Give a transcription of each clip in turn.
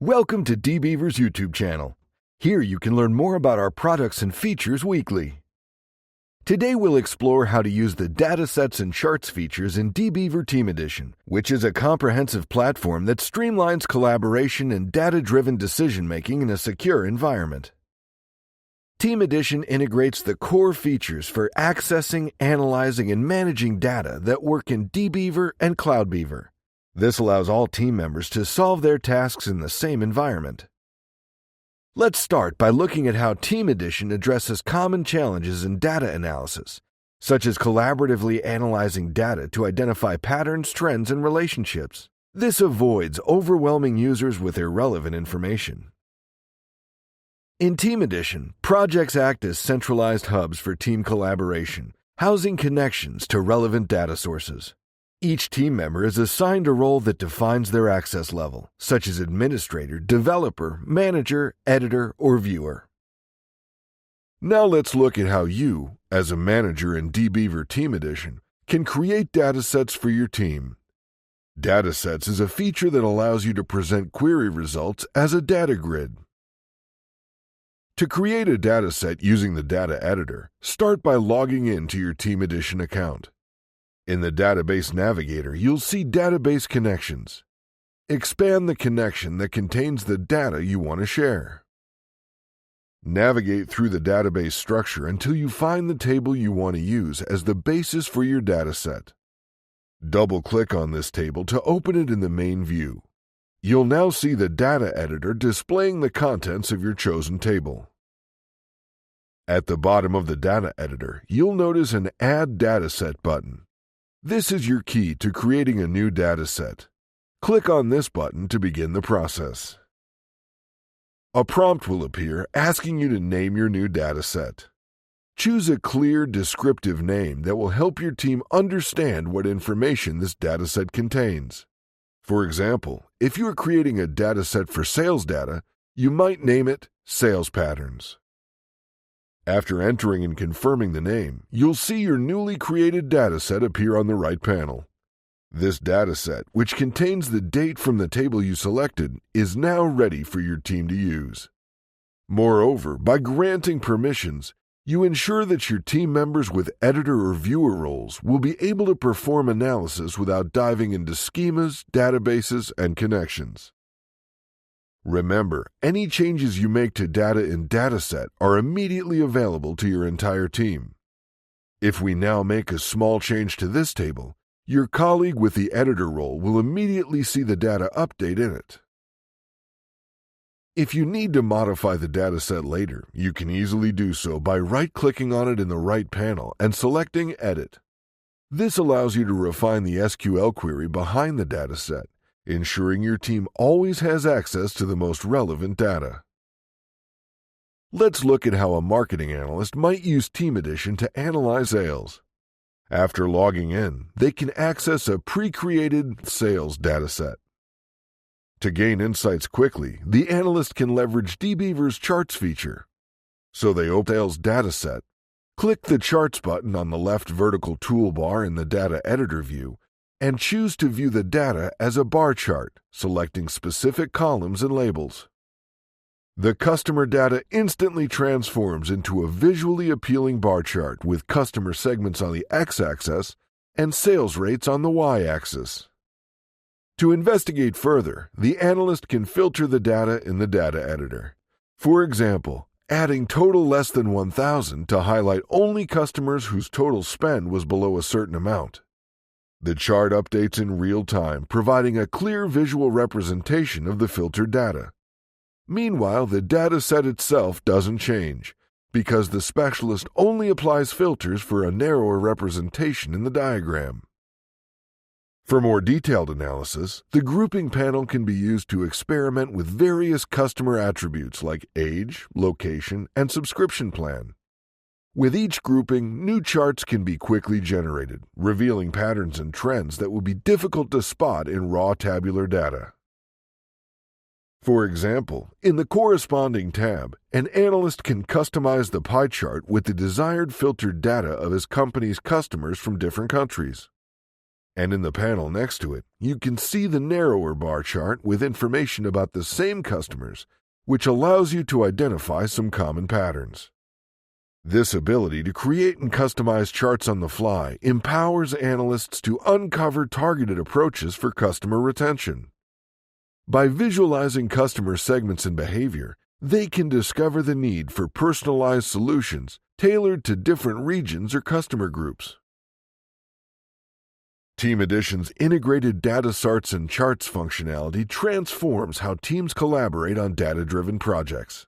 Welcome to DBeaver's YouTube channel. Here you can learn more about our products and features weekly. Today we'll explore how to use the Datasets and Charts features in DBeaver Team Edition, which is a comprehensive platform that streamlines collaboration and data-driven decision-making in a secure environment. Team Edition integrates the core features for accessing, analyzing, and managing data that work in DBeaver and CloudBeaver. This allows all team members to solve their tasks in the same environment. Let's start by looking at how Team Edition addresses common challenges in data analysis, such as collaboratively analyzing data to identify patterns, trends, and relationships. This avoids overwhelming users with irrelevant information. In Team Edition, projects act as centralized hubs for team collaboration, housing connections to relevant data sources. Each team member is assigned a role that defines their access level, such as administrator, developer, manager, editor, or viewer. Now let's look at how you, as a manager in DBeaver Team Edition, can create datasets for your team. Datasets is a feature that allows you to present query results as a data grid. To create a dataset using the data editor, start by logging in to your Team Edition account. In the Database Navigator, you'll see Database Connections. Expand the connection that contains the data you want to share. Navigate through the database structure until you find the table you want to use as the basis for your dataset. Double-click on this table to open it in the main view. You'll now see the data editor displaying the contents of your chosen table. At the bottom of the data editor, you'll notice an Add Dataset button. This is your key to creating a new dataset. Click on this button to begin the process. A prompt will appear asking you to name your new dataset. Choose a clear, descriptive name that will help your team understand what information this dataset contains. For example, if you are creating a dataset for sales data, you might name it Sales Patterns. After entering and confirming the name, you'll see your newly created dataset appear on the right panel. This dataset, which contains the date from the table you selected, is now ready for your team to use. Moreover, by granting permissions, you ensure that your team members with editor or viewer roles will be able to perform analysis without diving into schemas, databases, and connections. Remember, any changes you make to data in Dataset are immediately available to your entire team. If we now make a small change to this table, your colleague with the editor role will immediately see the data update in it. If you need to modify the dataset later, you can easily do so by right-clicking on it in the right panel and selecting Edit. This allows you to refine the SQL query behind the dataset, ensuring your team always has access to the most relevant data. Let's look at how a marketing analyst might use Team Edition to analyze sales. After logging in, they can access a pre-created sales dataset. To gain insights quickly, the analyst can leverage DBeaver's Charts feature. So they open the sales dataset, click the Charts button on the left vertical toolbar in the Data Editor view, and choose to view the data as a bar chart, selecting specific columns and labels. The customer data instantly transforms into a visually appealing bar chart with customer segments on the x-axis and sales rates on the y-axis. To investigate further, the analyst can filter the data in the data editor. For example, adding total less than 1,000 to highlight only customers whose total spend was below a certain amount. The chart updates in real time, providing a clear visual representation of the filtered data. Meanwhile, the data set itself doesn't change, because the specialist only applies filters for a narrower representation in the diagram. For more detailed analysis, the grouping panel can be used to experiment with various customer attributes like age, location, and subscription plan. With each grouping, new charts can be quickly generated, revealing patterns and trends that would be difficult to spot in raw tabular data. For example, in the corresponding tab, an analyst can customize the pie chart with the desired filtered data of his company's customers from different countries. And in the panel next to it, you can see the narrower bar chart with information about the same customers, which allows you to identify some common patterns. This ability to create and customize charts on the fly empowers analysts to uncover targeted approaches for customer retention. By visualizing customer segments and behavior, they can discover the need for personalized solutions tailored to different regions or customer groups. Team Edition's integrated Datasets and Charts functionality transforms how teams collaborate on data-driven projects.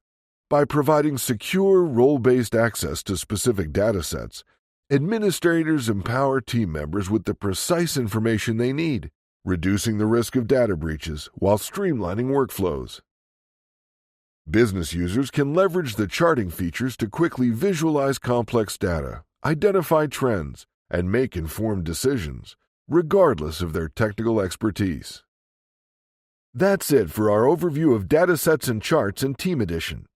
By providing secure, role-based access to specific datasets, administrators empower team members with the precise information they need, reducing the risk of data breaches while streamlining workflows. Business users can leverage the charting features to quickly visualize complex data, identify trends, and make informed decisions, regardless of their technical expertise. That's it for our overview of Datasets and Charts in Team Edition.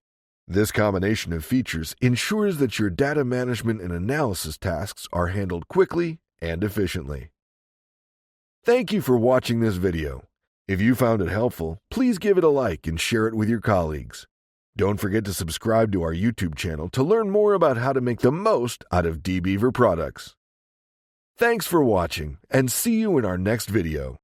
This combination of features ensures that your data management and analysis tasks are handled quickly and efficiently. Thank you for watching this video. If you found it helpful, please give it a like and share it with your colleagues. Don't forget to subscribe to our YouTube channel to learn more about how to make the most out of DBeaver products. Thanks for watching, and see you in our next video.